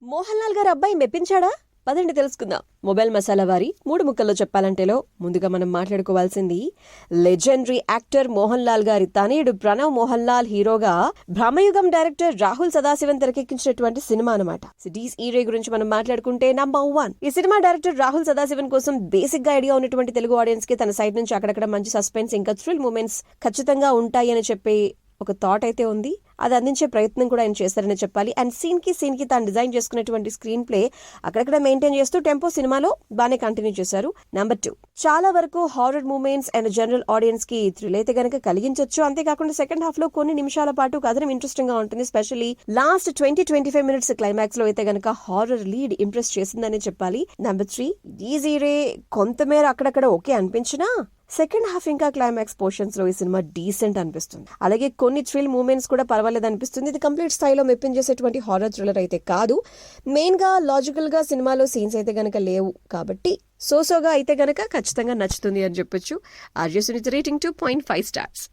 మోహన్ లాల్ గారు అబ్బాయి మెప్పించాడా? పదండి తెలుసుకుందాం. మొబైల్ మసాలా వారి 3 ముక్కల్లో చెప్పాలంటేలో ముందుగా మనం మాట్లాడుకోవాల్సింది లెజెండరీ యాక్టర్ మోహన్ లాల్ గారి తనయుడు ప్రణవ్ మోహన్ లాల్ హీరోగా భ్రమయుగం డైరెక్టర్ రాహుల్ సదాశివన్ తెరకెక్కించినటువంటి సినిమా అనమాట. సిటీస్ ఈరే గురించి మనం మాట్లాడుకుంటే నంబర్ 1. ఈ సినిమా డైరెక్టర్ రాహుల్ సదాశివన్ కోసం బేసిక్ గా ఐడియా ఉన్నటువంటి తెలుగు ఆడియన్స్ కి తన సైడ్ నుంచి అక్కడక్కడ మంచి సస్పెన్స్ ఇంకా థ్రిల్ మూమెంట్స్ ఖచ్చితంగా ఉంటాయి అని చెప్పి ఒక థాట్ అయితే ఉంది. అది అందించే ప్రయత్నం కూడా ఆయన చేస్తారని చెప్పాలి. అండ్ సీన్ కి తాను డిజైన్ చేసుకున్నటువంటి స్క్రీన్ ప్లే అక్కడక్కడ మెయింటైన్ చేస్తూ టెంపో సినిమాలో బాగానే కంటిన్యూ చేశారు. నెంబర్ 2, చాలా వరకు horror moments and general audience కి థ్రిల్ అయితే గనక కలిగించవచ్చు. అంతేకాకుండా సెకండ్ హాఫ్ లో కొన్ని నిమిషాల పాటు కథనం ఇంట్రెస్టింగ్ గా ఉంటుంది. స్పెషల్లీ లాస్ట్ 20-25 మినిట్స్ క్లైమాక్స్ లో అయితే గనక హారర్ లీడ్ ఇంప్రెస్ చేసిందని చెప్పాలి. నెంబర్ 3, ఈజీరే కొంతమేర అక్కడక్కడ ఓకే అనిపించినా సెకండ్ హాఫ్ ఇంకా క్లైమాక్స్ పోర్షన్స్ లో ఈ సినిమా డీసెంట్ అనిపిస్తుంది. అలాగే కొన్ని థ్రిల్ మూమెంట్స్ కూడా పర్వాలేదు అనిపిస్తుంది. ఇది కంప్లీట్ స్థాయిలో మెప్పించేసేటువంటి హారర్ థ్రిల్లర్ అయితే కాదు. మెయిన్ గా లాజికల్ గా సినిమాలో సీన్స్ అయితే గనక లేవు కాబట్టి సోసోగా అయితే గనక ఖచ్చితంగా నచ్చుతుంది అని చెప్పొచ్చు. RJ Sunitha rating 2.5 stars.